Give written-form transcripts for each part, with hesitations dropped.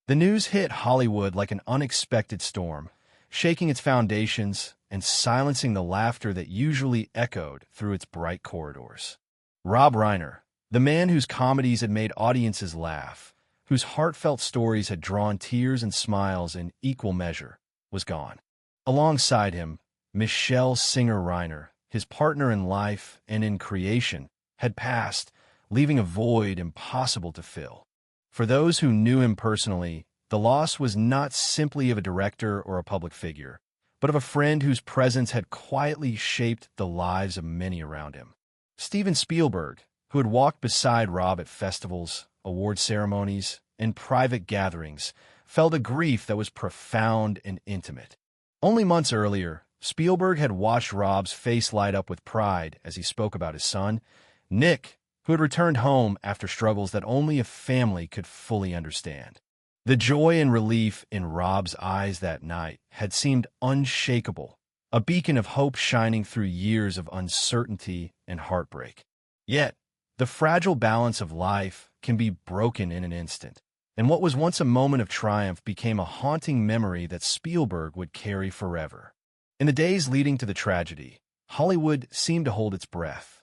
The news hit Hollywood like an unexpected storm, shaking its foundations and silencing the laughter that usually echoed through its bright corridors. Rob Reiner, the man whose comedies had made audiences laugh, whose heartfelt stories had drawn tears and smiles in equal measure, was gone. Alongside him, Michelle Singer Reiner, his partner in life and in creation, had passed, leaving a void impossible to fill. For those who knew him personally, the loss was not simply of a director or a public figure, but of a friend whose presence had quietly shaped the lives of many around him. Steven Spielberg, who had walked beside Rob at festivals, award ceremonies, and private gatherings, felt a grief that was profound and intimate. Only months earlier, Spielberg had watched Rob's face light up with pride as he spoke about his son, Nick, who had returned home after struggles that only a family could fully understand. The joy and relief in Rob's eyes that night had seemed unshakable, a beacon of hope shining through years of uncertainty and heartbreak. Yet, the fragile balance of life can be broken in an instant, and what was once a moment of triumph became a haunting memory that Spielberg would carry forever. In the days leading to the tragedy, Hollywood seemed to hold its breath.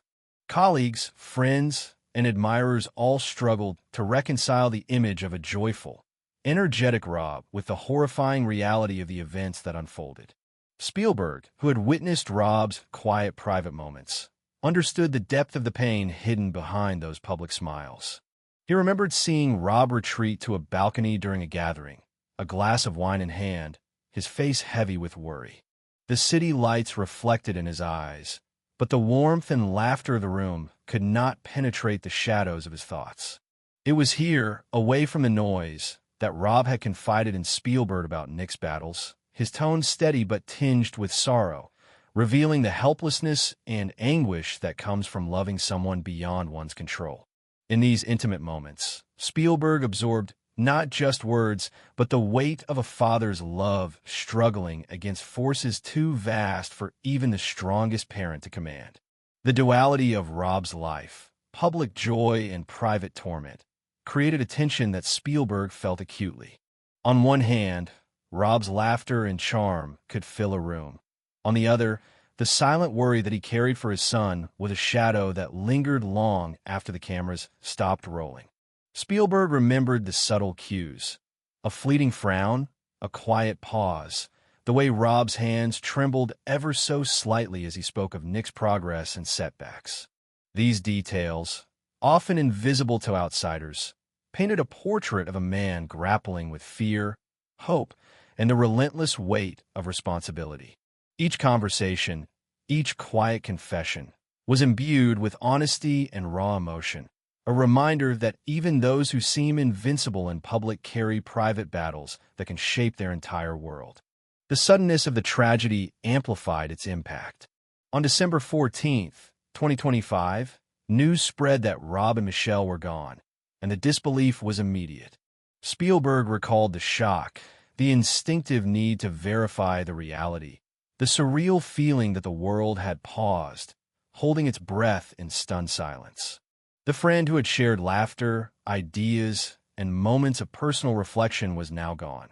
Colleagues, friends, and admirers all struggled to reconcile the image of a joyful, energetic Rob with the horrifying reality of the events that unfolded. Spielberg, who had witnessed Rob's quiet private moments, understood the depth of the pain hidden behind those public smiles. He remembered seeing Rob retreat to a balcony during a gathering, a glass of wine in hand, his face heavy with worry. The city lights reflected in his eyes, but the warmth and laughter of the room could not penetrate the shadows of his thoughts. It was here, away from the noise, that Rob had confided in Spielberg about Nick's battles, his tone steady but tinged with sorrow, revealing the helplessness and anguish that comes from loving someone beyond one's control. In these intimate moments, Spielberg absorbed not just words, but the weight of a father's love struggling against forces too vast for even the strongest parent to command. The duality of Rob's life, public joy and private torment, created a tension that Spielberg felt acutely. On one hand, Rob's laughter and charm could fill a room. On the other, the silent worry that he carried for his son was a shadow that lingered long after the cameras stopped rolling. Spielberg remembered the subtle cues: a fleeting frown, a quiet pause, the way Rob's hands trembled ever so slightly as he spoke of Nick's progress and setbacks. These details, often invisible to outsiders, painted a portrait of a man grappling with fear, hope, and the relentless weight of responsibility. Each conversation, each quiet confession, was imbued with honesty and raw emotion, a reminder that even those who seem invincible in public carry private battles that can shape their entire world. The suddenness of the tragedy amplified its impact. On December 14th, 2025, news spread that Rob and Michelle were gone, and the disbelief was immediate. Spielberg recalled the shock, the instinctive need to verify the reality, the surreal feeling that the world had paused, holding its breath in stunned silence. The friend who had shared laughter, ideas, and moments of personal reflection was now gone,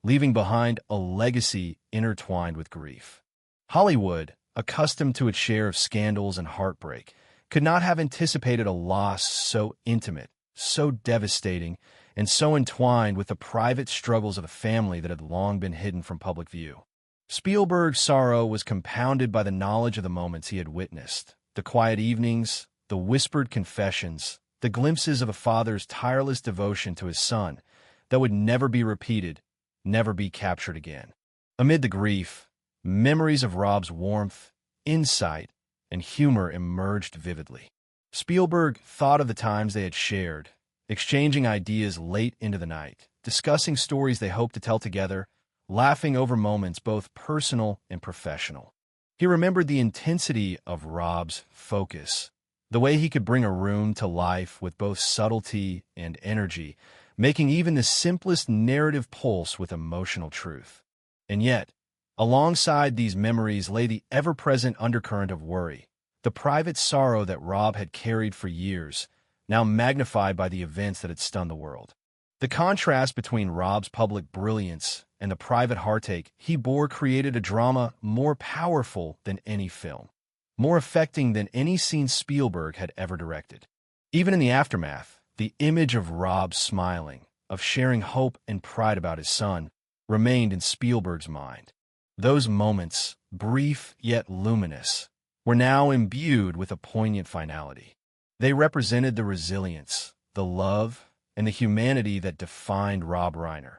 leaving behind a legacy intertwined with grief. Hollywood, accustomed to its share of scandals and heartbreak, could not have anticipated a loss so intimate, so devastating, and so entwined with the private struggles of a family that had long been hidden from public view. Spielberg's sorrow was compounded by the knowledge of the moments he had witnessed, the quiet evenings, the whispered confessions, the glimpses of a father's tireless devotion to his son that would never be repeated, never be captured again. Amid the grief, memories of Rob's warmth, insight, and humor emerged vividly. Spielberg thought of the times they had shared, exchanging ideas late into the night, discussing stories they hoped to tell together, laughing over moments both personal and professional. He remembered the intensity of Rob's focus, the way he could bring a room to life with both subtlety and energy, making even the simplest narrative pulse with emotional truth. And yet, alongside these memories lay the ever-present undercurrent of worry, the private sorrow that Rob had carried for years, now magnified by the events that had stunned the world. The contrast between Rob's public brilliance and the private heartache he bore created a drama more powerful than any film, more affecting than any scene Spielberg had ever directed. Even in the aftermath, the image of Rob smiling, of sharing hope and pride about his son, remained in Spielberg's mind. Those moments, brief yet luminous, were now imbued with a poignant finality. They represented the resilience, the love, and the humanity that defined Rob Reiner,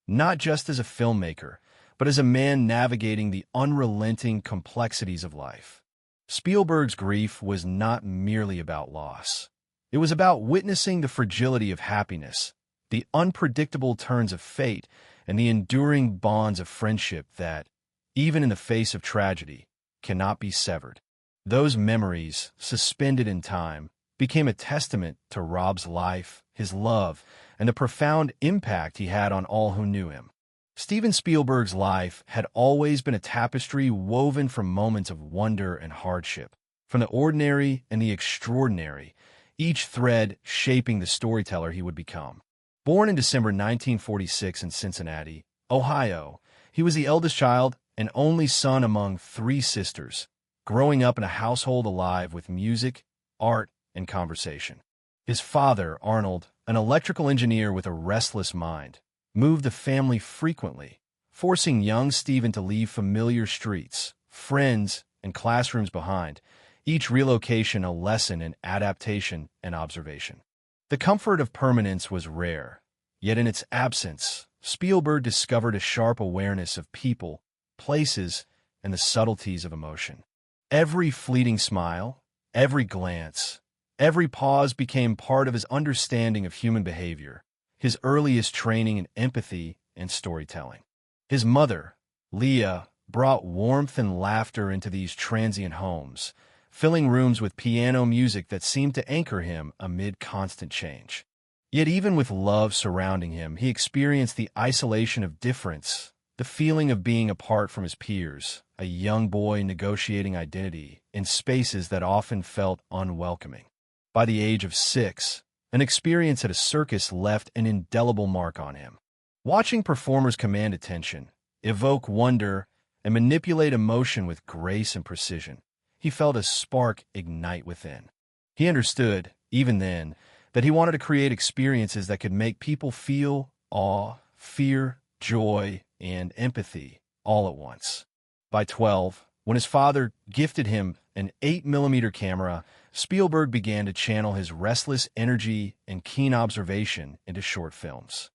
not just as a filmmaker, but as a man navigating the unrelenting complexities of life. Spielberg's grief was not merely about loss. It was about witnessing the fragility of happiness, the unpredictable turns of fate, and the enduring bonds of friendship that, even in the face of tragedy, cannot be severed. Those memories, suspended in time, became a testament to Rob's life, his love, and the profound impact he had on all who knew him. Steven Spielberg's life had always been a tapestry woven from moments of wonder and hardship, from the ordinary and the extraordinary, each thread shaping the storyteller he would become. Born in December 1946 in Cincinnati, Ohio, he was the eldest child and only son among three sisters, growing up in a household alive with music, art, and conversation. His father, Arnold, an electrical engineer with a restless mind, moved the family frequently, forcing young Stephen to leave familiar streets, friends, and classrooms behind, each relocation a lesson in adaptation and observation. The comfort of permanence was rare, yet in its absence, Spielberg discovered a sharp awareness of people, places, and the subtleties of emotion. Every fleeting smile, every glance, every pause became part of his understanding of human behavior, his earliest training in empathy and storytelling. His mother, Leah, brought warmth and laughter into these transient homes, filling rooms with piano music that seemed to anchor him amid constant change. Yet even with love surrounding him, he experienced the isolation of difference, the feeling of being apart from his peers, a young boy negotiating identity in spaces that often felt unwelcoming. By the age of 6, an experience at a circus left an indelible mark on him. Watching performers command attention, evoke wonder, and manipulate emotion with grace and precision, he felt a spark ignite within. He understood, even then, that he wanted to create experiences that could make people feel awe, fear, joy, and empathy all at once. By 12, when his father gifted him an 8mm camera, Spielberg began to channel his restless energy and keen observation into short films.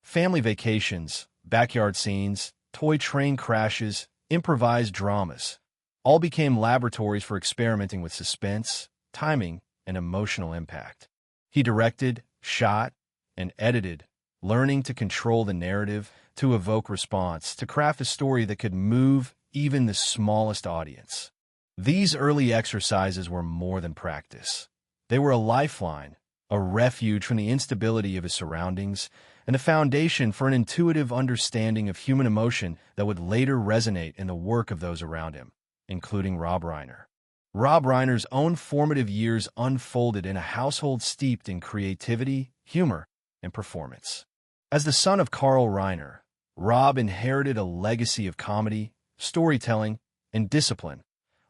Family vacations, backyard scenes, toy train crashes, improvised dramas, all became laboratories for experimenting with suspense, timing, and emotional impact. He directed, shot, and edited, learning to control the narrative, to evoke response, to craft a story that could move even the smallest audience. These early exercises were more than practice. They were a lifeline, a refuge from the instability of his surroundings, and a foundation for an intuitive understanding of human emotion that would later resonate in the work of those around him, including Rob Reiner. Rob Reiner's own formative years unfolded in a household steeped in creativity, humor, and performance. As the son of Carl Reiner, Rob inherited a legacy of comedy, storytelling, and discipline,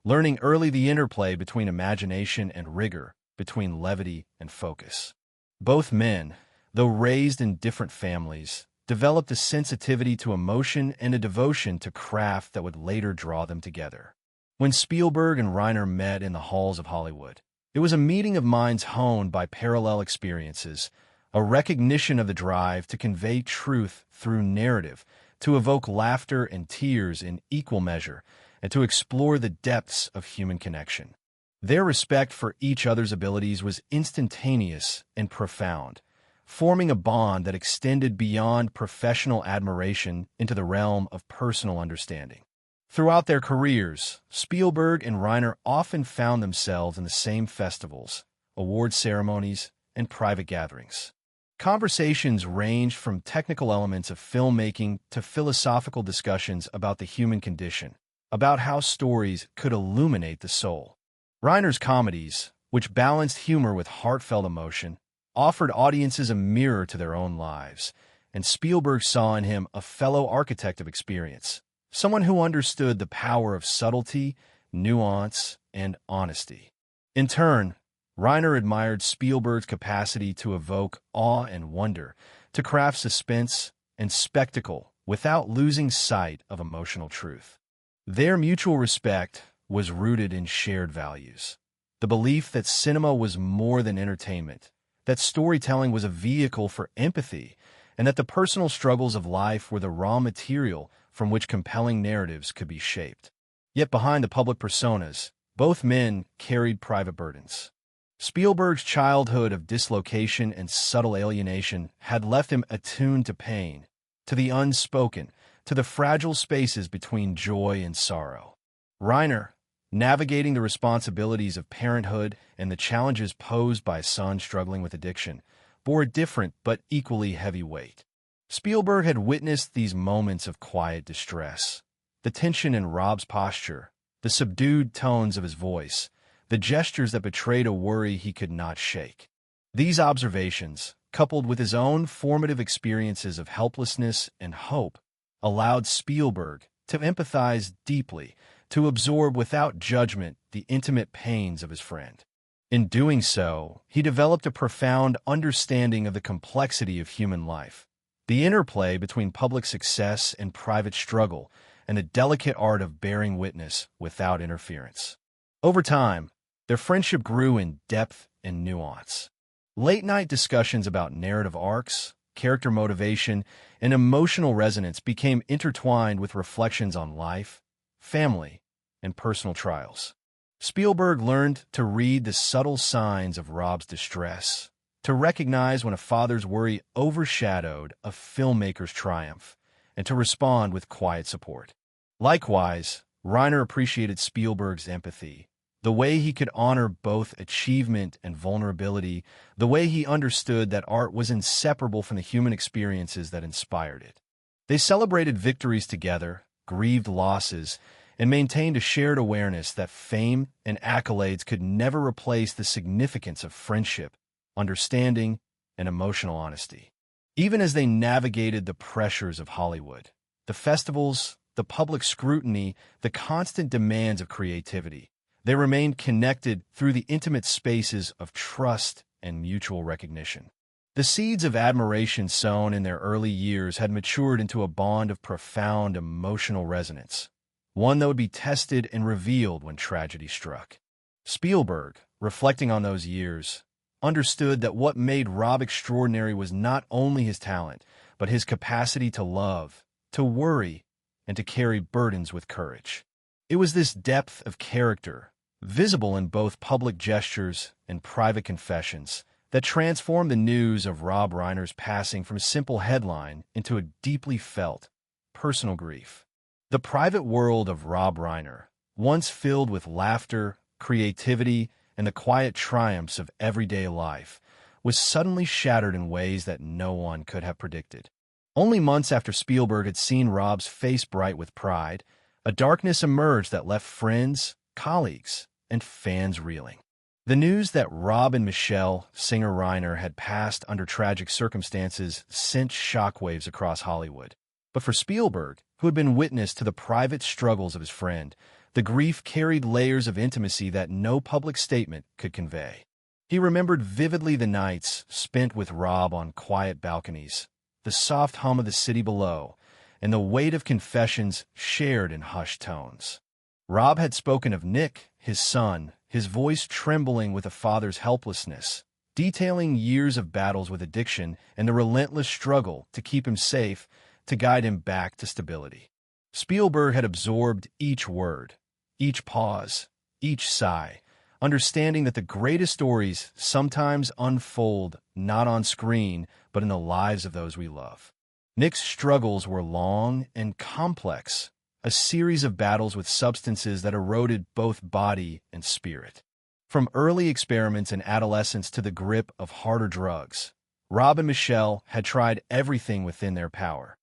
learning early the interplay between imagination and rigor, between levity and focus. Both men, though raised in different families, developed a sensitivity to emotion and a devotion to craft that would later draw them together. When Spielberg and Reiner met in the halls of Hollywood, it was a meeting of minds honed by parallel experiences, a recognition of the drive to convey truth through narrative, to evoke laughter and tears in equal measure, and to explore the depths of human connection. Their respect for each other's abilities was instantaneous and profound, forming a bond that extended beyond professional admiration into the realm of personal understanding. Throughout their careers, Spielberg and Reiner often found themselves in the same festivals, award ceremonies, and private gatherings. Conversations ranged from technical elements of filmmaking to philosophical discussions about the human condition, about how stories could illuminate the soul. Reiner's comedies, which balanced humor with heartfelt emotion, offered audiences a mirror to their own lives, and Spielberg saw in him a fellow architect of experience, someone who understood the power of subtlety, nuance, and honesty. In turn, Reiner admired Spielberg's capacity to evoke awe and wonder, to craft suspense and spectacle without losing sight of emotional truth. Their mutual respect was rooted in shared values. The belief that cinema was more than entertainment, that storytelling was a vehicle for empathy, and that the personal struggles of life were the raw material from which compelling narratives could be shaped. Yet behind the public personas, both men carried private burdens. Spielberg's childhood of dislocation and subtle alienation had left him attuned to pain, to the unspoken, to the fragile spaces between joy and sorrow. Reiner, navigating the responsibilities of parenthood and the challenges posed by a son struggling with addiction, bore a different but equally heavy weight. Spielberg had witnessed these moments of quiet distress, the tension in Rob's posture, the subdued tones of his voice, the gestures that betrayed a worry he could not shake. These observations, coupled with his own formative experiences of helplessness and hope, allowed Spielberg to empathize deeply, to absorb without judgment the intimate pains of his friend. In doing so, he developed a profound understanding of the complexity of human life, the interplay between public success and private struggle, and the delicate art of bearing witness without interference. Over time, their friendship grew in depth and nuance. Late-night discussions about narrative arcs, character motivation, and emotional resonance became intertwined with reflections on life, family, and personal trials. Spielberg learned to read the subtle signs of Rob's distress, to recognize when a father's worry overshadowed a filmmaker's triumph, and to respond with quiet support. Likewise, Reiner appreciated Spielberg's empathy, the way he could honor both achievement and vulnerability, the way he understood that art was inseparable from the human experiences that inspired it. They celebrated victories together, grieved losses, and maintained a shared awareness that fame and accolades could never replace the significance of friendship, understanding, and emotional honesty. Even as they navigated the pressures of Hollywood, the festivals, the public scrutiny, the constant demands of creativity, they remained connected through the intimate spaces of trust and mutual recognition. The seeds of admiration sown in their early years had matured into a bond of profound emotional resonance, one that would be tested and revealed when tragedy struck. Spielberg, reflecting on those years, understood that what made Rob extraordinary was not only his talent, but his capacity to love, to worry, and to carry burdens with courage. It was this depth of character, visible in both public gestures and private confessions, that transformed the news of Rob Reiner's passing from a simple headline into a deeply felt, personal grief. The private world of Rob Reiner, once filled with laughter, creativity, and the quiet triumphs of everyday life, was suddenly shattered in ways that no one could have predicted. Only months after Spielberg had seen Rob's face bright with pride, a darkness emerged that left friends, colleagues, and fans reeling. The news that Rob and Michelle, singer Reiner, had passed under tragic circumstances sent shockwaves across Hollywood. But for Spielberg, who had been witness to the private struggles of his friend, the grief carried layers of intimacy that no public statement could convey. He remembered vividly the nights spent with Rob on quiet balconies, the soft hum of the city below, and the weight of confessions shared in hushed tones. Rob had spoken of Nick, his son, his voice trembling with a father's helplessness, detailing years of battles with addiction and the relentless struggle to keep him safe, to guide him back to stability. Spielberg had absorbed each word, each pause, each sigh, understanding that the greatest stories sometimes unfold not on screen, but in the lives of those we love. Nick's struggles were long and complex, a series of battles with substances that eroded both body and spirit. From early experiments in adolescence to the grip of harder drugs, Rob and Michelle had tried everything within their power.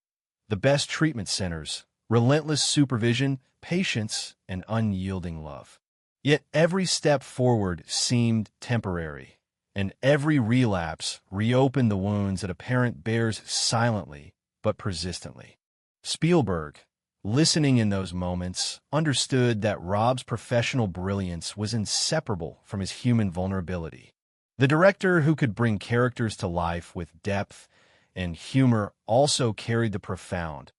The best treatment centers, relentless supervision, patience, and unyielding love. Yet every step forward seemed temporary, and every relapse reopened the wounds that a parent bears silently but persistently. Spielberg, listening in those moments, understood that Rob's professional brilliance was inseparable from his human vulnerability. The director who could bring characters to life with depth and humor also carried the profound,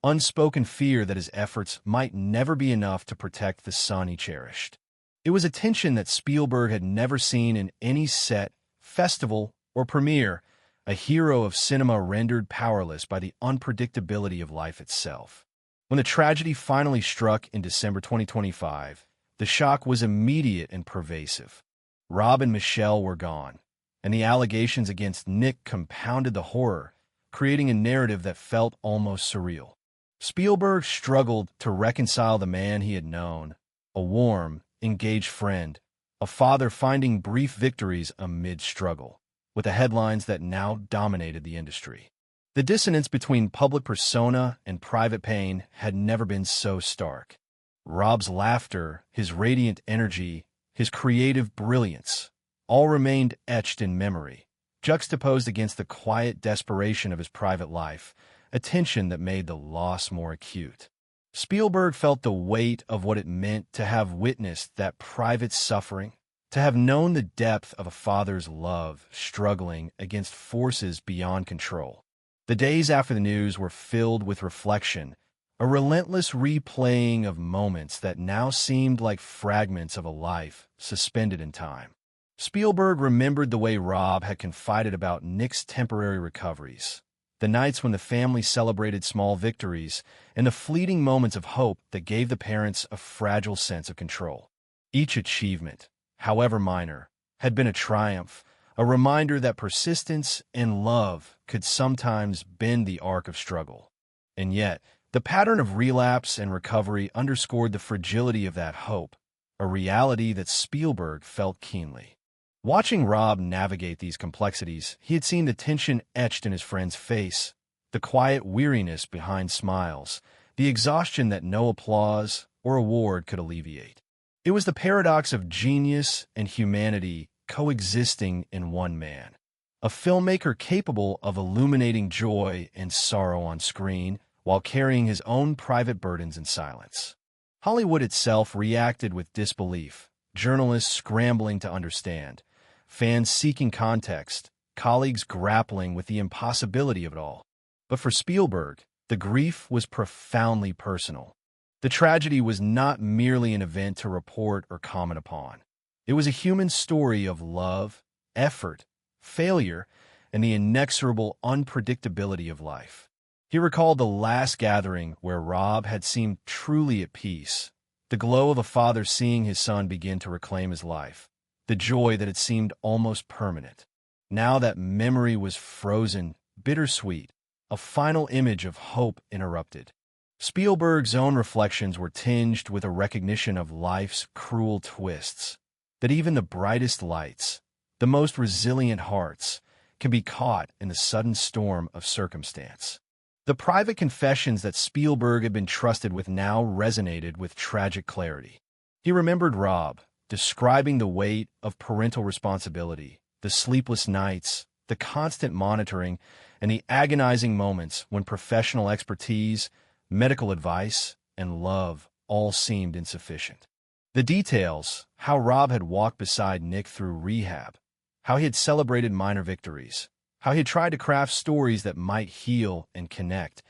unspoken fear that his efforts might never be enough to protect the son he cherished. It was a tension that Spielberg had never seen in any set, festival, or premiere, a hero of cinema rendered powerless by the unpredictability of life itself. When the tragedy finally struck in December 2025, the shock was immediate and pervasive. Rob and Michelle were gone, and the allegations against Nick compounded the horror, creating a narrative that felt almost surreal. Spielberg struggled to reconcile the man he had known, a warm, engaged friend, a father finding brief victories amid struggle, with the headlines that now dominated the industry. The dissonance between public persona and private pain had never been so stark. Rob's laughter, his radiant energy, his creative brilliance, all remained etched in memory, juxtaposed against the quiet desperation of his private life, a tension that made the loss more acute. Spielberg felt the weight of what it meant to have witnessed that private suffering, to have known the depth of a father's love struggling against forces beyond control. The days after the news were filled with reflection, a relentless replaying of moments that now seemed like fragments of a life suspended in time. Spielberg remembered the way Rob had confided about Nick's temporary recoveries, the nights when the family celebrated small victories, and the fleeting moments of hope that gave the parents a fragile sense of control. Each achievement, however minor, had been a triumph, a reminder that persistence and love could sometimes bend the arc of struggle. And yet, the pattern of relapse and recovery underscored the fragility of that hope, a reality that Spielberg felt keenly. Watching Rob navigate these complexities, he had seen the tension etched in his friend's face, the quiet weariness behind smiles, the exhaustion that no applause or award could alleviate. It was the paradox of genius and humanity coexisting in one man, a filmmaker capable of illuminating joy and sorrow on screen while carrying his own private burdens in silence. Hollywood itself reacted with disbelief, journalists scrambling to understand, fans seeking context, colleagues grappling with the impossibility of it all. But for Spielberg, the grief was profoundly personal. The tragedy was not merely an event to report or comment upon. It was a human story of love, effort, failure, and the inexorable unpredictability of life. He recalled the last gathering where Rob had seemed truly at peace, the glow of a father seeing his son begin to reclaim his life, the joy that had seemed almost permanent. Now that memory was frozen, bittersweet, a final image of hope interrupted. Spielberg's own reflections were tinged with a recognition of life's cruel twists, that even the brightest lights, the most resilient hearts, can be caught in the sudden storm of circumstance. The private confessions that Spielberg had been trusted with now resonated with tragic clarity. He remembered Rob, describing the weight of parental responsibility, the sleepless nights, the constant monitoring, and the agonizing moments when professional expertise, medical advice, and love all seemed insufficient. The details, how Rob had walked beside Nick through rehab, how he had celebrated minor victories, how he had tried to craft stories that might heal and connect,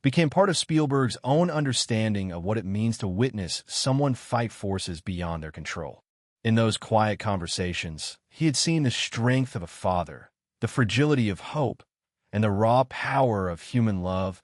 became part of Spielberg's own understanding of what it means to witness someone fight forces beyond their control. In those quiet conversations, he had seen the strength of a father, the fragility of hope, and the raw power of human love,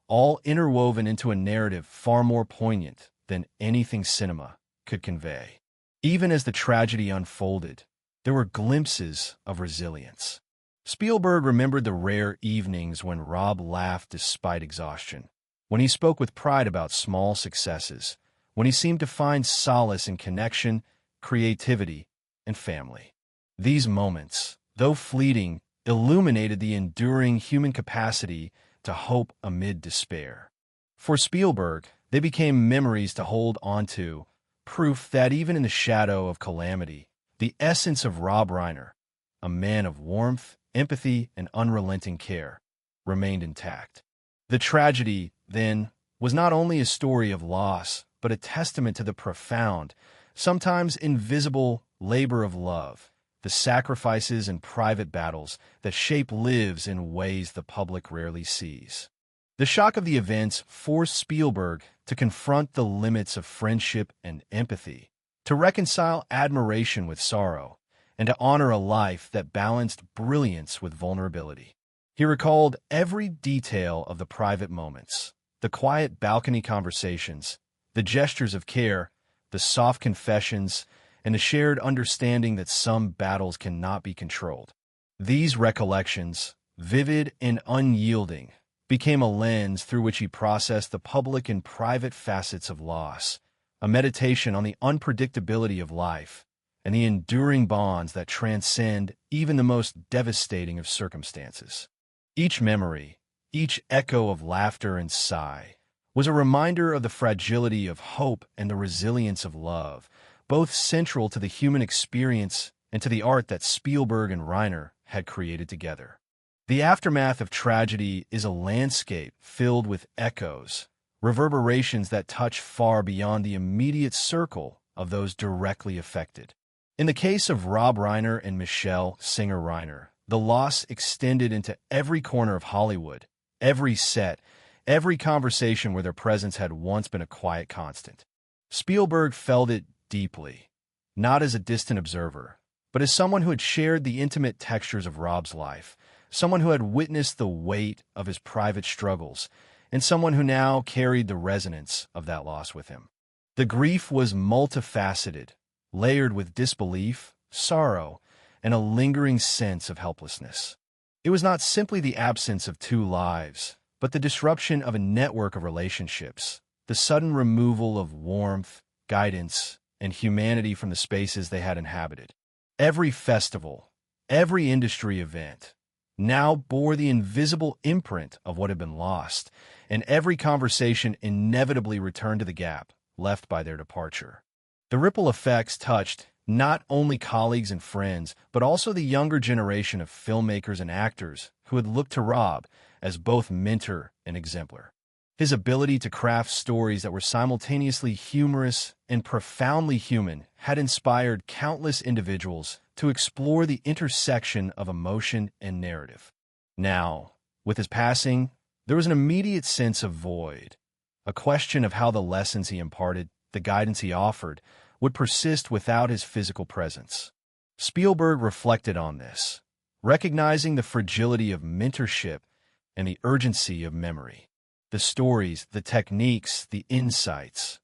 all interwoven into a narrative far more poignant than anything cinema could convey. Even as the tragedy unfolded, there were glimpses of resilience. Spielberg remembered the rare evenings when Rob laughed despite exhaustion, when he spoke with pride about small successes, when he seemed to find solace in connection, creativity, and family. These moments, though fleeting, illuminated the enduring human capacity to hope amid despair. For Spielberg, they became memories to hold onto, proof that even in the shadow of calamity, the essence of Rob Reiner, a man of warmth, empathy, and unrelenting care, remained intact. The tragedy, then, was not only a story of loss, but a testament to the profound, sometimes invisible, labor of love, the sacrifices and private battles that shape lives in ways the public rarely sees. The shock of the events forced Spielberg to confront the limits of friendship and empathy, to reconcile admiration with sorrow, and to honor a life that balanced brilliance with vulnerability. He recalled every detail of the private moments, the quiet balcony conversations, the gestures of care, the soft confessions, and the shared understanding that some battles cannot be controlled. These recollections, vivid and unyielding, became a lens through which he processed the public and private facets of loss, a meditation on the unpredictability of life and the enduring bonds that transcend even the most devastating of circumstances. Each memory, each echo of laughter and sigh, was a reminder of the fragility of hope and the resilience of love, both central to the human experience and to the art that Spielberg and Reiner had created together. The aftermath of tragedy is a landscape filled with echoes, reverberations that touch far beyond the immediate circle of those directly affected. In the case of Rob Reiner and Michelle Singer Reiner, the loss extended into every corner of Hollywood, every set, every conversation where their presence had once been a quiet constant. Spielberg felt it deeply, not as a distant observer, but as someone who had shared the intimate textures of Rob's life, someone who had witnessed the weight of his private struggles, and someone who now carried the resonance of that loss with him. The grief was multifaceted, layered with disbelief, sorrow, and a lingering sense of helplessness. It was not simply the absence of two lives, but the disruption of a network of relationships, the sudden removal of warmth, guidance, and humanity from the spaces they had inhabited. Every festival, every industry event, now bore the invisible imprint of what had been lost, and every conversation inevitably returned to the gap left by their departure. The ripple effects touched not only colleagues and friends, but also the younger generation of filmmakers and actors who had looked to Rob as both mentor and exemplar. His ability to craft stories that were simultaneously humorous and profoundly human had inspired countless individuals to explore the intersection of emotion and narrative. Now, with his passing, there was an immediate sense of void, a question of how the lessons he imparted, the guidance he offered, would persist without his physical presence. Spielberg reflected on this, recognizing the fragility of mentorship and the urgency of memory. The stories, the techniques, the insights,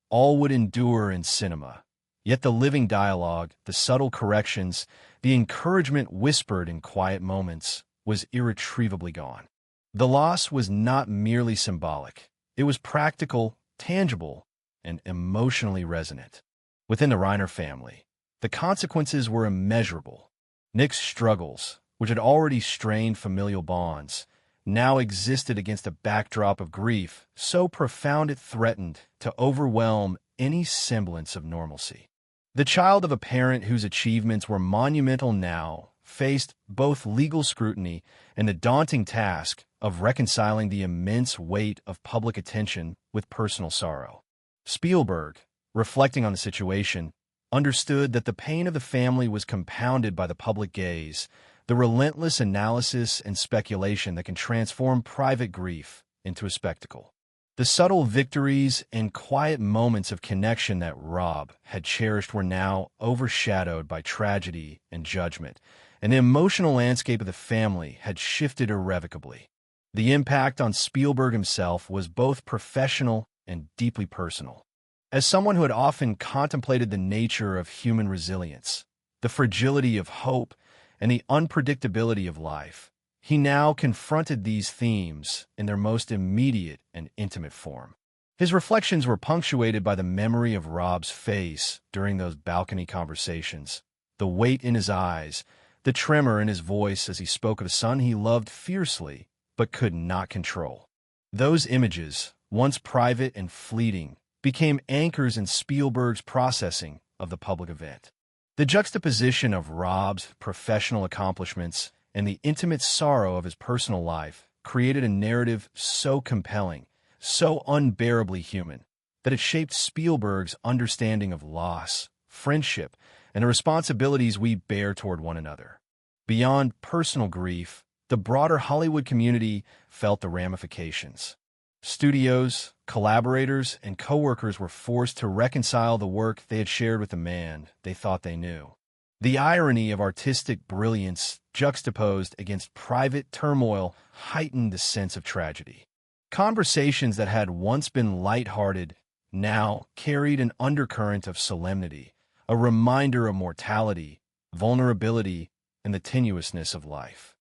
all would endure in cinema. Yet the living dialogue, the subtle corrections, the encouragement whispered in quiet moments was irretrievably gone. The loss was not merely symbolic. It was practical, tangible, and emotionally resonant. Within the Reiner family, the consequences were immeasurable. Nick's struggles, which had already strained familial bonds, now existed against a backdrop of grief so profound it threatened to overwhelm any semblance of normalcy. The child of a parent whose achievements were monumental now faced both legal scrutiny and the daunting task of reconciling the immense weight of public attention with personal sorrow. Spielberg, reflecting on the situation, understood that the pain of the family was compounded by the public gaze, the relentless analysis and speculation that can transform private grief into a spectacle. The subtle victories and quiet moments of connection that Rob had cherished were now overshadowed by tragedy and judgment, and the emotional landscape of the family had shifted irrevocably. The impact on Spielberg himself was both professional and deeply personal. As someone who had often contemplated the nature of human resilience, the fragility of hope, and the unpredictability of life, he now confronted these themes in their most immediate and intimate form. His reflections were punctuated by the memory of Rob's face during those balcony conversations, the weight in his eyes, the tremor in his voice as he spoke of a son he loved fiercely but could not control. Those images, once private and fleeting, became anchors in Spielberg's processing of the public event. The juxtaposition of Rob's professional accomplishments and the intimate sorrow of his personal life created a narrative so compelling, so unbearably human, that it shaped Spielberg's understanding of loss, friendship, and the responsibilities we bear toward one another. Beyond personal grief, the broader Hollywood community felt the ramifications. Studios, collaborators, and coworkers were forced to reconcile the work they had shared with the man they thought they knew. The irony of artistic brilliance juxtaposed against private turmoil heightened the sense of tragedy. Conversations that had once been lighthearted now carried an undercurrent of solemnity, a reminder of mortality, vulnerability, and the tenuousness of life.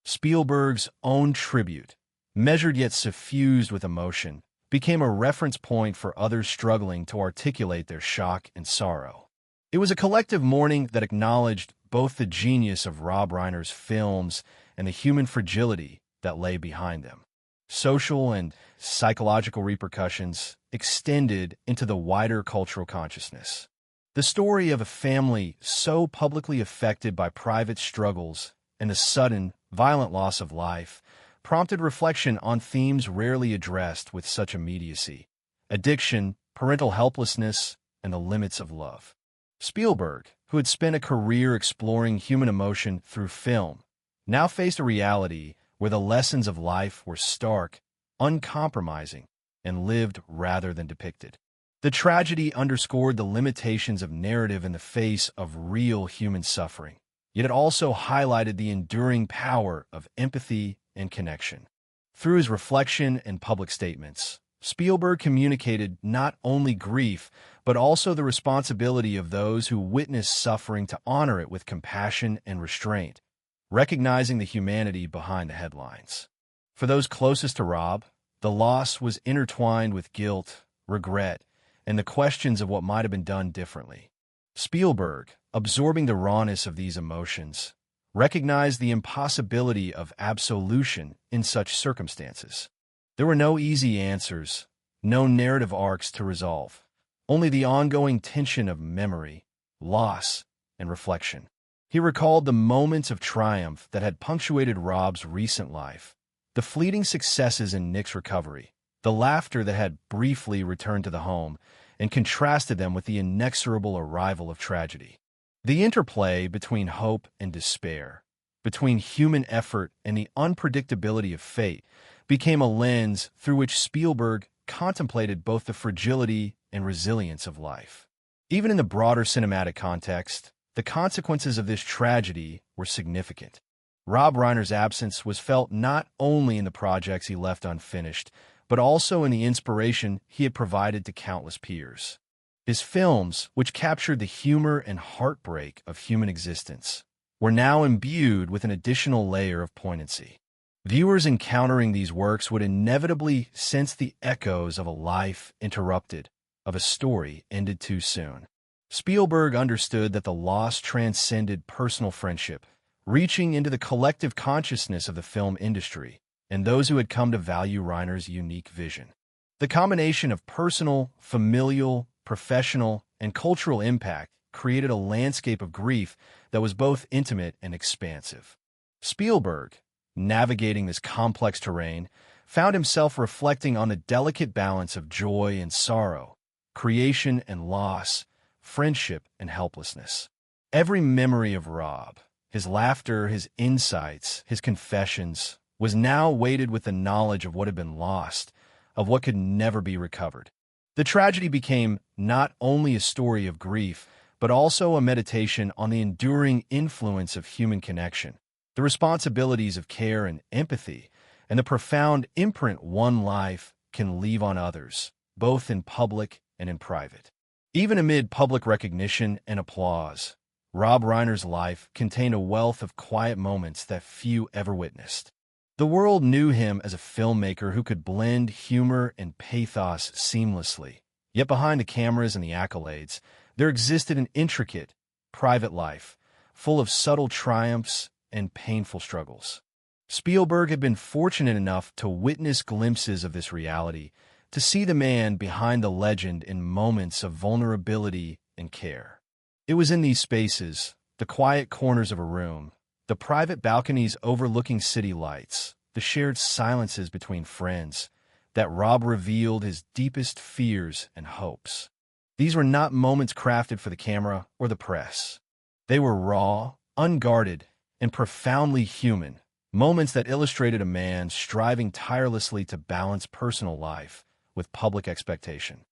Spielberg's own tribute, measured yet suffused with emotion, became a reference point for others struggling to articulate their shock and sorrow. It was a collective mourning that acknowledged both the genius of Rob Reiner's films and the human fragility that lay behind them. Social and psychological repercussions extended into the wider cultural consciousness. The story of a family so publicly affected by private struggles and the sudden, violent loss of life prompted reflection on themes rarely addressed with such immediacy: addiction, parental helplessness, and the limits of love. Spielberg, who had spent a career exploring human emotion through film, now faced a reality where the lessons of life were stark, uncompromising, and lived rather than depicted. The tragedy underscored the limitations of narrative in the face of real human suffering, yet it also highlighted the enduring power of empathy and connection. Through his reflection and public statements, Spielberg communicated not only grief, but also the responsibility of those who witness suffering to honor it with compassion and restraint, recognizing the humanity behind the headlines. For those closest to Rob, the loss was intertwined with guilt, regret, and the questions of what might have been done differently. Spielberg, absorbing the rawness of these emotions, recognized the impossibility of absolution in such circumstances. There were no easy answers, no narrative arcs to resolve, only the ongoing tension of memory, loss, and reflection. He recalled the moments of triumph that had punctuated Rob's recent life, the fleeting successes in Nick's recovery, the laughter that had briefly returned to the home, and contrasted them with the inexorable arrival of tragedy. The interplay between hope and despair, between human effort and the unpredictability of fate, became a lens through which Spielberg contemplated both the fragility and resilience of life. Even in the broader cinematic context, the consequences of this tragedy were significant. Rob Reiner's absence was felt not only in the projects he left unfinished, but also in the inspiration he had provided to countless peers. His films, which captured the humor and heartbreak of human existence, were now imbued with an additional layer of poignancy. Viewers encountering these works would inevitably sense the echoes of a life interrupted, of a story ended too soon. Spielberg understood that the loss transcended personal friendship, reaching into the collective consciousness of the film industry and those who had come to value Reiner's unique vision. The combination of personal, familial, professional, and cultural impact created a landscape of grief that was both intimate and expansive. Spielberg, navigating this complex terrain, found himself reflecting on the delicate balance of joy and sorrow, creation and loss, friendship and helplessness. Every memory of Rob, his laughter, his insights, his confessions, was now weighted with the knowledge of what had been lost, of what could never be recovered. The tragedy became not only a story of grief, but also a meditation on the enduring influence of human connection, the responsibilities of care and empathy, and the profound imprint one life can leave on others, both in public and in private. Even amid public recognition and applause, Rob Reiner's life contained a wealth of quiet moments that few ever witnessed. The world knew him as a filmmaker who could blend humor and pathos seamlessly, yet behind the cameras and the accolades, there existed an intricate, private life, full of subtle triumphs and painful struggles. Spielberg had been fortunate enough to witness glimpses of this reality, to see the man behind the legend in moments of vulnerability and care. It was in these spaces, the quiet corners of a room, the private balconies overlooking city lights, the shared silences between friends, that Rob revealed his deepest fears and hopes. These were not moments crafted for the camera or the press. They were raw, unguarded, and profoundly human, moments that illustrated a man striving tirelessly to balance personal life with public expectation.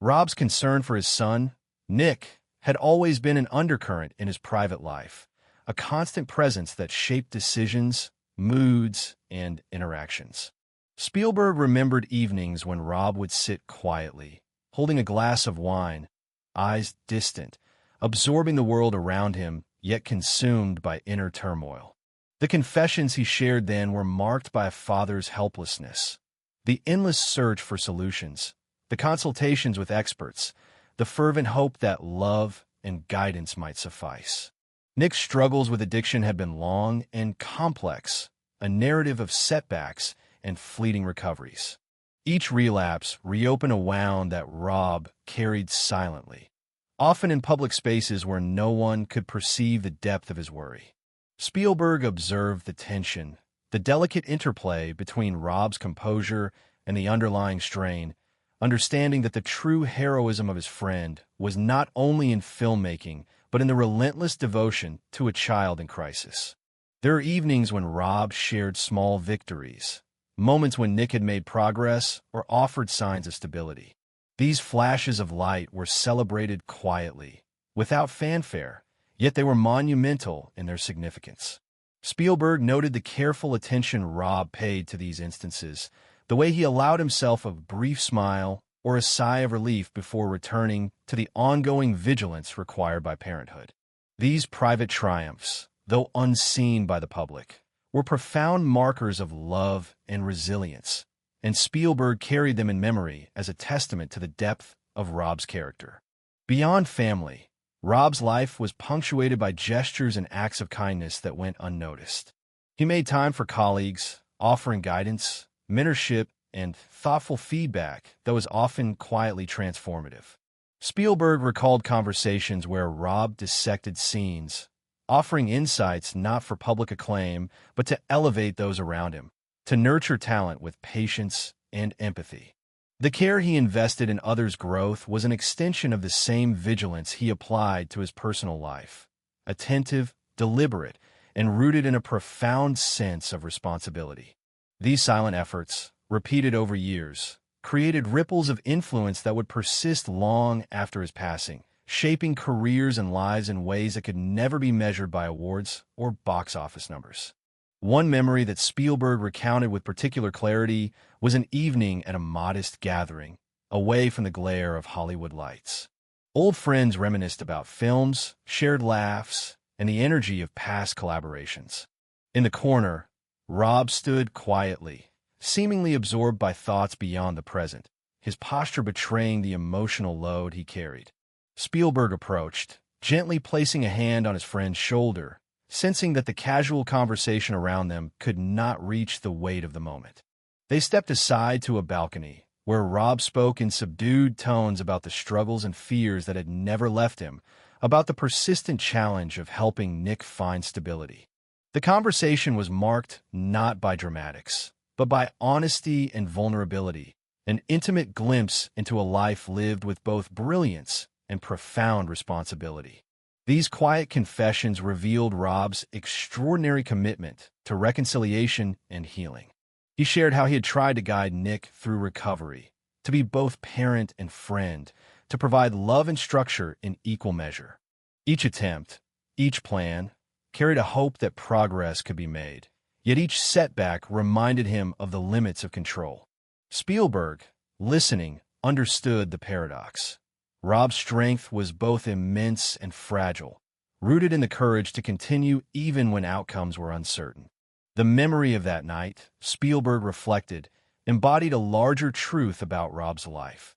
Rob's concern for his son, Nick, had always been an undercurrent in his private life, a constant presence that shaped decisions, moods, and interactions. Spielberg remembered evenings when Rob would sit quietly, holding a glass of wine, eyes distant, absorbing the world around him, yet consumed by inner turmoil. The confessions he shared then were marked by a father's helplessness, the endless search for solutions, the consultations with experts, the fervent hope that love and guidance might suffice. Nick's struggles with addiction had been long and complex, a narrative of setbacks and fleeting recoveries. Each relapse reopened a wound that Rob carried silently, often in public spaces where no one could perceive the depth of his worry. Spielberg observed the tension, the delicate interplay between Rob's composure and the underlying strain, understanding that the true heroism of his friend was not only in filmmaking, but in the relentless devotion to a child in crisis. There are evenings when Rob shared small victories, moments when Nick had made progress or offered signs of stability. These flashes of light were celebrated quietly, without fanfare, yet they were monumental in their significance. Spielberg noted the careful attention Rob paid to these instances, the way he allowed himself a brief smile or a sigh of relief before returning to the ongoing vigilance required by parenthood. These private triumphs, though unseen by the public, were profound markers of love and resilience, and Spielberg carried them in memory as a testament to the depth of Rob's character. Beyond family, Rob's life was punctuated by gestures and acts of kindness that went unnoticed. He made time for colleagues, offering guidance, mentorship, and thoughtful feedback that was often quietly transformative. Spielberg recalled conversations where Rob dissected scenes, offering insights not for public acclaim, but to elevate those around him, to nurture talent with patience and empathy. The care he invested in others' growth was an extension of the same vigilance he applied to his personal life, attentive, deliberate, and rooted in a profound sense of responsibility. These silent efforts, repeated over years, created ripples of influence that would persist long after his passing, shaping careers and lives in ways that could never be measured by awards or box office numbers. One memory that Spielberg recounted with particular clarity was an evening at a modest gathering, away from the glare of Hollywood lights. Old friends reminisced about films, shared laughs, and the energy of past collaborations. In the corner, Rob stood quietly, seemingly absorbed by thoughts beyond the present, his posture betraying the emotional load he carried. Spielberg approached, gently placing a hand on his friend's shoulder, sensing that the casual conversation around them could not reach the weight of the moment. They stepped aside to a balcony, where Rob spoke in subdued tones about the struggles and fears that had never left him, about the persistent challenge of helping Nick find stability. The conversation was marked not by dramatics, but by honesty and vulnerability, an intimate glimpse into a life lived with both brilliance and profound responsibility. These quiet confessions revealed Rob's extraordinary commitment to reconciliation and healing. He shared how he had tried to guide Nick through recovery, to be both parent and friend, to provide love and structure in equal measure. Each attempt, each plan, carried a hope that progress could be made, yet each setback reminded him of the limits of control. Spielberg, listening, understood the paradox. Rob's strength was both immense and fragile, rooted in the courage to continue even when outcomes were uncertain. The memory of that night, Spielberg reflected, embodied a larger truth about Rob's life.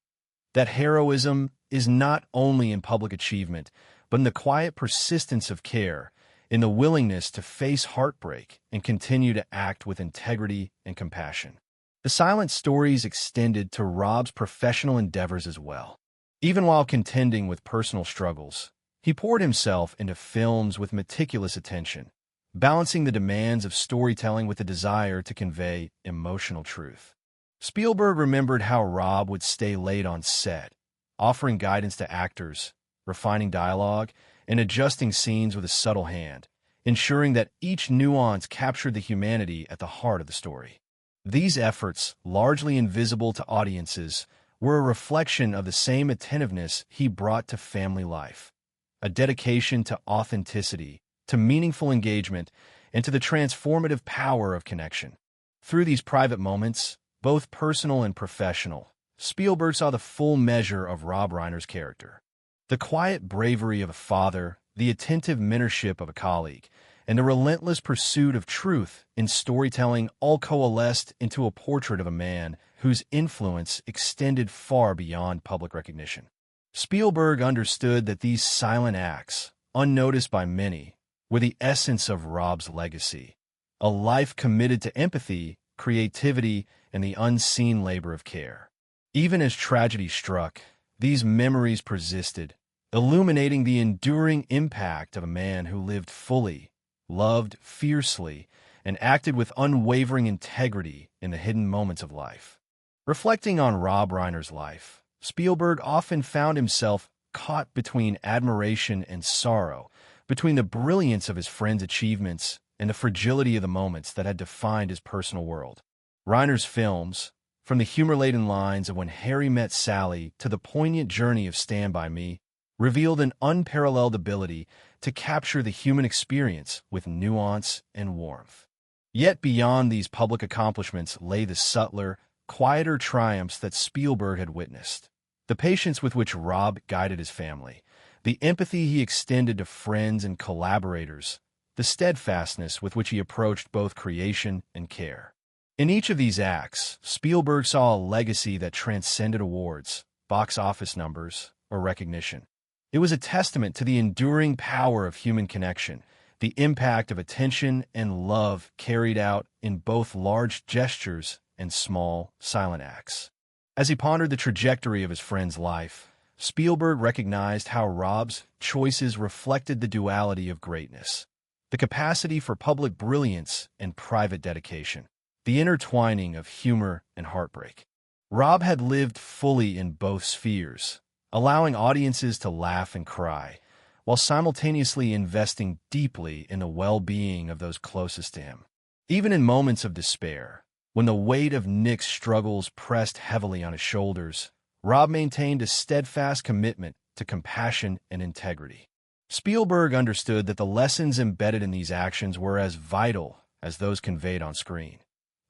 That heroism is not only in public achievement, but in the quiet persistence of care, in the willingness to face heartbreak and continue to act with integrity and compassion. The silent stories extended to Rob's professional endeavors as well. Even while contending with personal struggles, He poured himself into films with meticulous attention, balancing the demands of storytelling with the desire to convey emotional truth. Spielberg remembered how Rob would stay late on set, offering guidance to actors, refining dialogue, and adjusting scenes with a subtle hand, ensuring that each nuance captured the humanity at the heart of the story. These efforts, largely invisible to audiences, were a reflection of the same attentiveness he brought to family life, a dedication to authenticity, to meaningful engagement, and to the transformative power of connection. Through these private moments, both personal and professional, Spielberg saw the full measure of Rob Reiner's character. The quiet bravery of a father, the attentive mentorship of a colleague, and the relentless pursuit of truth in storytelling all coalesced into a portrait of a man whose influence extended far beyond public recognition. Spielberg understood that these silent acts, unnoticed by many, were the essence of Rob's legacy, a life committed to empathy, creativity, and the unseen labor of care. Even as tragedy struck, these memories persisted, illuminating the enduring impact of a man who lived fully, loved fiercely, and acted with unwavering integrity in the hidden moments of life. Reflecting on Rob Reiner's life, Spielberg often found himself caught between admiration and sorrow, between the brilliance of his friend's achievements and the fragility of the moments that had defined his personal world. Reiner's films, from the humor-laden lines of When Harry Met Sally to the poignant journey of Stand By Me, revealed an unparalleled ability to capture the human experience with nuance and warmth. Yet beyond these public accomplishments lay the subtler, quieter triumphs that Spielberg had witnessed. The patience with which Rob guided his family, the empathy he extended to friends and collaborators, the steadfastness with which he approached both creation and care. In each of these acts, Spielberg saw a legacy that transcended awards, box office numbers, or recognition. It was a testament to the enduring power of human connection, the impact of attention and love carried out in both large gestures and small, silent acts. As he pondered the trajectory of his friend's life, Spielberg recognized how Rob's choices reflected the duality of greatness, the capacity for public brilliance and private dedication, the intertwining of humor and heartbreak. Rob had lived fully in both spheres, allowing audiences to laugh and cry, while simultaneously investing deeply in the well-being of those closest to him. Even in moments of despair, when the weight of Nick's struggles pressed heavily on his shoulders, Rob maintained a steadfast commitment to compassion and integrity. Spielberg understood that the lessons embedded in these actions were as vital as those conveyed on screen.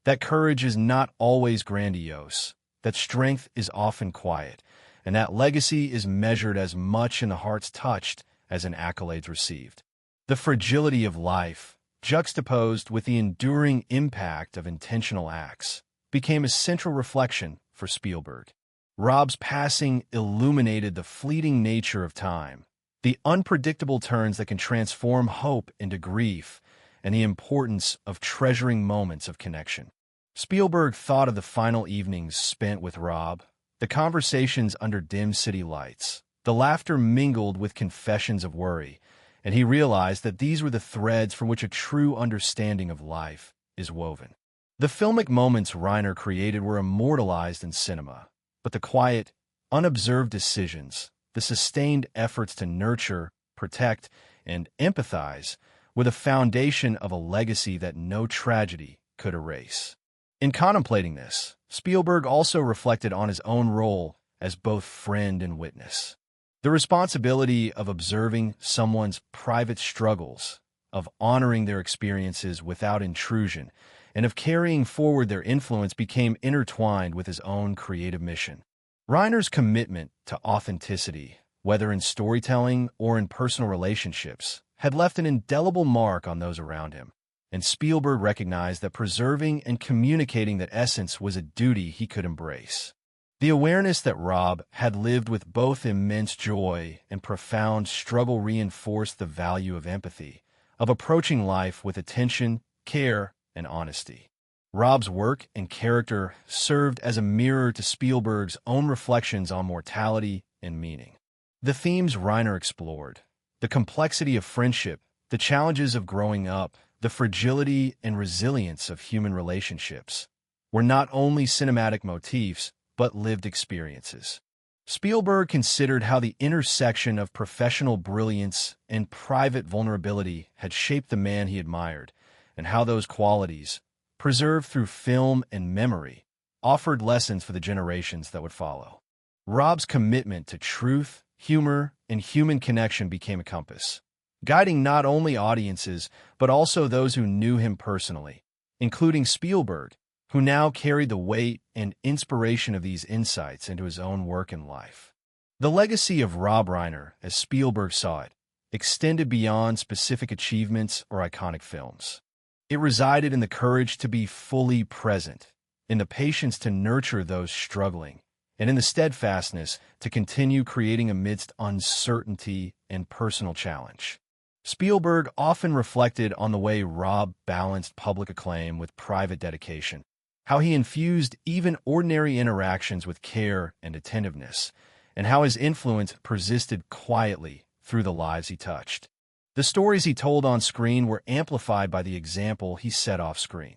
That courage is not always grandiose, that strength is often quiet, and that legacy is measured as much in the hearts touched as in accolades received. The fragility of life, juxtaposed with the enduring impact of intentional acts, became a central reflection for Spielberg. Rob's passing illuminated the fleeting nature of time, the unpredictable turns that can transform hope into grief, and the importance of treasuring moments of connection. Spielberg thought of the final evenings spent with Rob, the conversations under dim city lights, the laughter mingled with confessions of worry, and he realized that these were the threads from which a true understanding of life is woven. The filmic moments Reiner created were immortalized in cinema, but the quiet, unobserved decisions, the sustained efforts to nurture, protect, and empathize were the foundation of a legacy that no tragedy could erase. In contemplating this, Spielberg also reflected on his own role as both friend and witness. The responsibility of observing someone's private struggles, of honoring their experiences without intrusion, and of carrying forward their influence became intertwined with his own creative mission. Reiner's commitment to authenticity, whether in storytelling or in personal relationships, had left an indelible mark on those around him, and Spielberg recognized that preserving and communicating that essence was a duty he could embrace. The awareness that Rob had lived with both immense joy and profound struggle reinforced the value of empathy, of approaching life with attention, care, and honesty. Rob's work and character served as a mirror to Spielberg's own reflections on mortality and meaning. The themes Reiner explored, The complexity of friendship, the challenges of growing up, the fragility and resilience of human relationships were not only cinematic motifs, but lived experiences. Spielberg considered how the intersection of professional brilliance and private vulnerability had shaped the man he admired, and how those qualities, preserved through film and memory, offered lessons for the generations that would follow. Rob's commitment to truth, humor, and human connection became a compass, guiding not only audiences but also those who knew him personally, including Spielberg, who now carried the weight and inspiration of these insights into his own work and life. The legacy of Rob Reiner, as Spielberg saw it, extended beyond specific achievements or iconic films. It resided in the courage to be fully present, in the patience to nurture those struggling, and in the steadfastness to continue creating amidst uncertainty and personal challenge. Spielberg often reflected on the way Rob balanced public acclaim with private dedication, how he infused even ordinary interactions with care and attentiveness, and how his influence persisted quietly through the lives he touched. The stories he told on screen were amplified by the example he set off screen.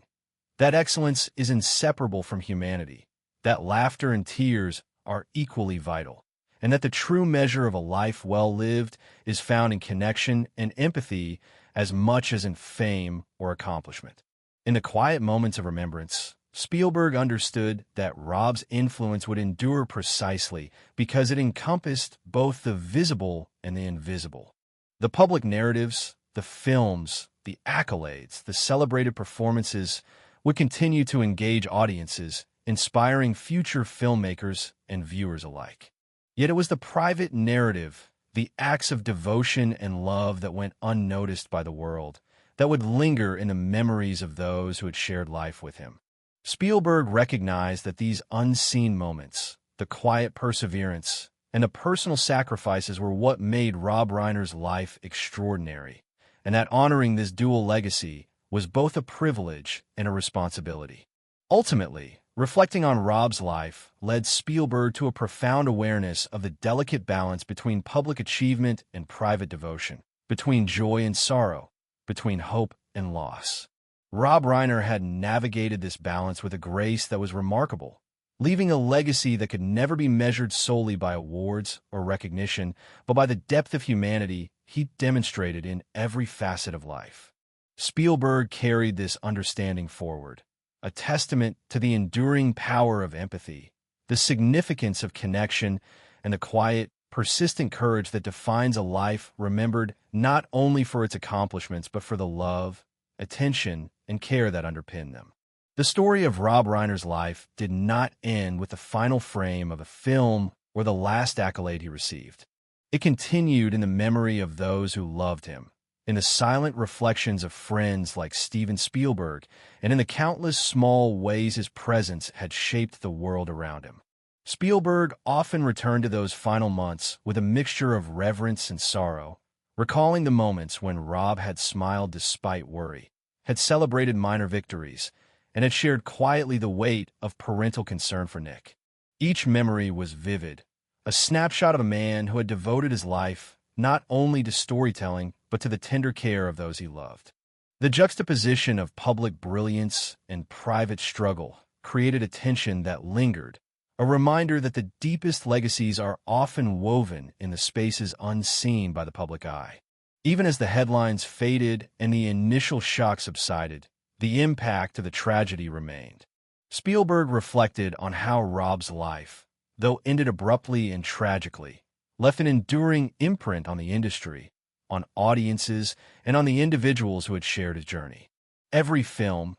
That excellence is inseparable from humanity, that laughter and tears are equally vital, and that the true measure of a life well lived is found in connection and empathy as much as in fame or accomplishment. In the quiet moments of remembrance, Spielberg understood that Rob's influence would endure precisely because it encompassed both the visible and the invisible. The public narratives, the films, the accolades, the celebrated performances would continue to engage audiences, inspiring future filmmakers and viewers alike. Yet it was the private narrative, the acts of devotion and love that went unnoticed by the world, that would linger in the memories of those who had shared life with him. Spielberg recognized that these unseen moments, the quiet perseverance, and the personal sacrifices were what made Rob Reiner's life extraordinary, and that honoring this dual legacy was both a privilege and a responsibility. Ultimately, reflecting on Rob's life led Spielberg to a profound awareness of the delicate balance between public achievement and private devotion, between joy and sorrow, between hope and loss. Rob Reiner had navigated this balance with a grace that was remarkable, leaving a legacy that could never be measured solely by awards or recognition, but by the depth of humanity he demonstrated in every facet of life. Spielberg carried this understanding forward, a testament to the enduring power of empathy, the significance of connection, and the quiet, persistent courage that defines a life remembered not only for its accomplishments but for the love, attention, and care that underpin them. The story of Rob Reiner's life did not end with the final frame of a film or the last accolade he received. It continued in the memory of those who loved him, in the silent reflections of friends like Steven Spielberg, and in the countless small ways his presence had shaped the world around him. Spielberg often returned to those final months with a mixture of reverence and sorrow, recalling the moments when Rob had smiled despite worry, had celebrated minor victories, and had shared quietly the weight of parental concern for Nick. Each memory was vivid, a snapshot of a man who had devoted his life not only to storytelling but to the tender care of those he loved. The juxtaposition of public brilliance and private struggle created a tension that lingered, a reminder that the deepest legacies are often woven in the spaces unseen by the public eye. Even as the headlines faded and the initial shock subsided, the impact of the tragedy remained. Spielberg reflected on how Rob's life, though ended abruptly and tragically, left an enduring imprint on the industry, on audiences, and on the individuals who had shared his journey. Every film,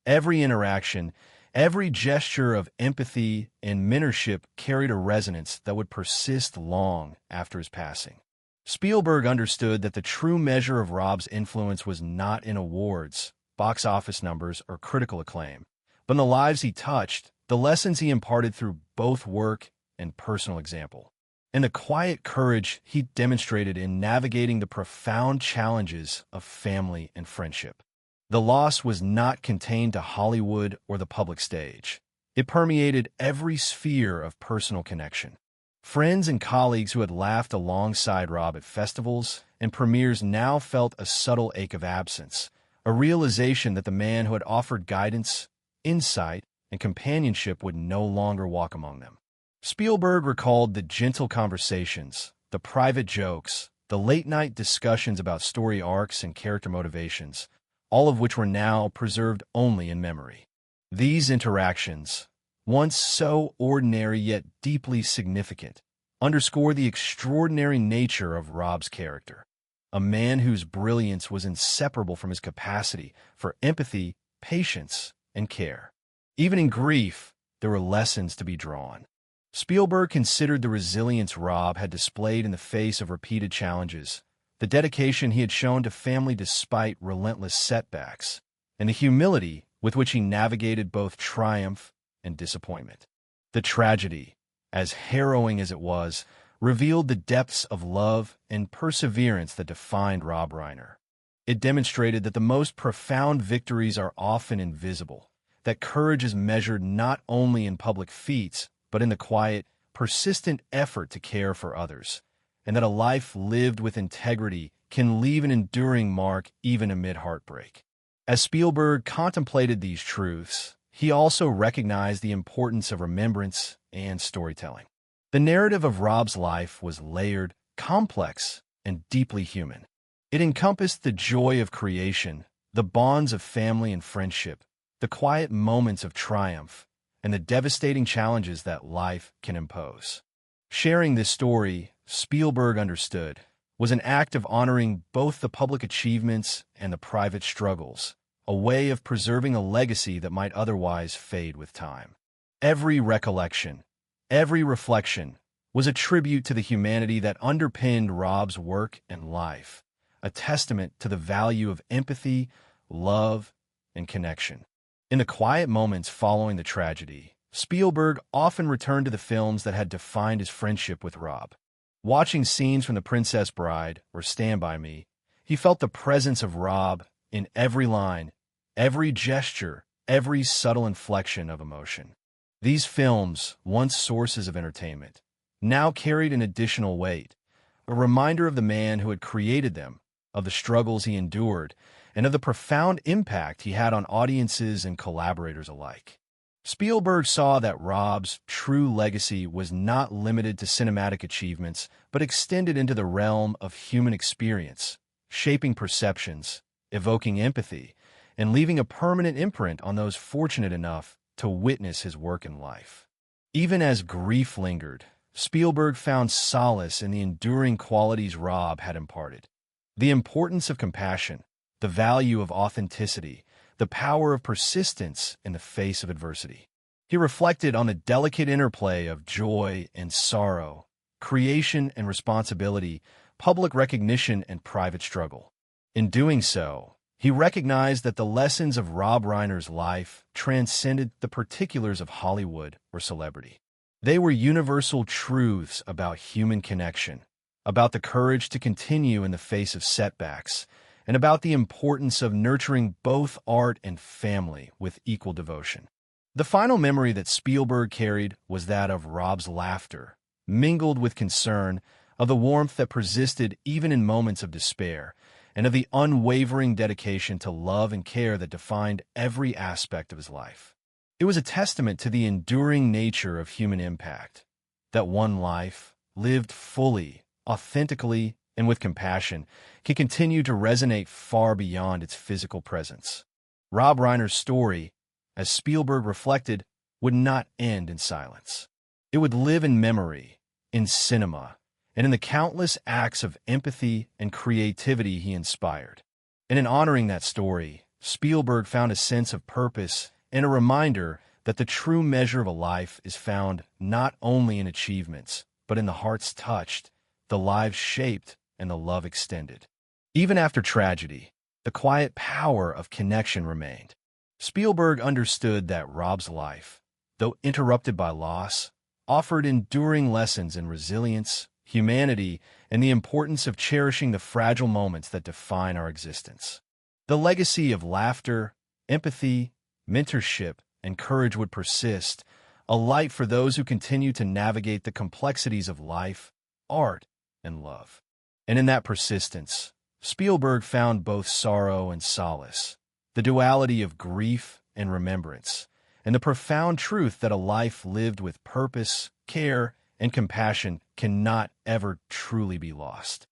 every interaction, every gesture of empathy and mentorship carried a resonance that would persist long after his passing. Spielberg understood that the true measure of Rob's influence was not in awards, box office numbers, or critical acclaim, but in the lives he touched, the lessons he imparted through both work and personal example, and the quiet courage he demonstrated in navigating the profound challenges of family and friendship. The loss was not contained to Hollywood or the public stage. It permeated every sphere of personal connection. Friends and colleagues who had laughed alongside Rob at festivals and premieres now felt a subtle ache of absence, a realization that the man who had offered guidance, insight, and companionship would no longer walk among them. Spielberg recalled the gentle conversations, the private jokes, the late-night discussions about story arcs and character motivations, all of which were now preserved only in memory. These interactions, once so ordinary yet deeply significant, underscore the extraordinary nature of Rob's character, a man whose brilliance was inseparable from his capacity for empathy, patience, and care. Even in grief, there were lessons to be drawn. Spielberg considered the resilience Rob had displayed in the face of repeated challenges, the dedication he had shown to family despite relentless setbacks, and the humility with which he navigated both triumph and disappointment. The tragedy, as harrowing as it was, revealed the depths of love and perseverance that defined Rob Reiner. It demonstrated that the most profound victories are often invisible, that courage is measured not only in public feats, but in the quiet, persistent effort to care for others, and that a life lived with integrity can leave an enduring mark even amid heartbreak. As Spielberg contemplated these truths, he also recognized the importance of remembrance and storytelling. The narrative of Rob's life was layered, complex, and deeply human. It encompassed the joy of creation, the bonds of family and friendship, the quiet moments of triumph, and the devastating challenges that life can impose. Sharing this story, Spielberg understood, was an act of honoring both the public achievements and the private struggles, a way of preserving a legacy that might otherwise fade with time. Every recollection, every reflection, was a tribute to the humanity that underpinned Rob's work and life, a testament to the value of empathy, love, and connection. In the quiet moments following the tragedy, Spielberg often returned to the films that had defined his friendship with Rob. Watching scenes from The Princess Bride or Stand By Me, he felt the presence of Rob in every line, every gesture, every subtle inflection of emotion. These films, once sources of entertainment, now carried an additional weight, a reminder of the man who had created them, of the struggles he endured, and of the profound impact he had on audiences and collaborators alike. Spielberg saw that Rob's true legacy was not limited to cinematic achievements, but extended into the realm of human experience, shaping perceptions, evoking empathy, and leaving a permanent imprint on those fortunate enough to witness his work in life. Even as grief lingered, Spielberg found solace in the enduring qualities Rob had imparted. The importance of compassion, the value of authenticity, the power of persistence in the face of adversity. He reflected on the delicate interplay of joy and sorrow, creation and responsibility, public recognition and private struggle. In doing so, he recognized that the lessons of Rob Reiner's life transcended the particulars of Hollywood or celebrity. They were universal truths about human connection, about the courage to continue in the face of setbacks, and about the importance of nurturing both art and family with equal devotion. The final memory that Spielberg carried was that of Rob's laughter, mingled with concern, of the warmth that persisted even in moments of despair, and of the unwavering dedication to love and care that defined every aspect of his life. It was a testament to the enduring nature of human impact, that one life, lived fully, authentically, and with compassion, can continue to resonate far beyond its physical presence. Rob Reiner's story, as Spielberg reflected, would not end in silence. It would live in memory, in cinema, and in the countless acts of empathy and creativity he inspired. And in honoring that story, Spielberg found a sense of purpose and a reminder that the true measure of a life is found not only in achievements, but in the hearts touched, the lives shaped, and the love extended. Even after tragedy, the quiet power of connection remained. Spielberg understood that Rob's life, though interrupted by loss, offered enduring lessons in resilience, humanity, and the importance of cherishing the fragile moments that define our existence. The legacy of laughter, empathy, mentorship, and courage would persist, a light for those who continue to navigate the complexities of life, art, and love. And in that persistence, Spielberg found both sorrow and solace, the duality of grief and remembrance, and the profound truth that a life lived with purpose, care, and compassion cannot ever truly be lost.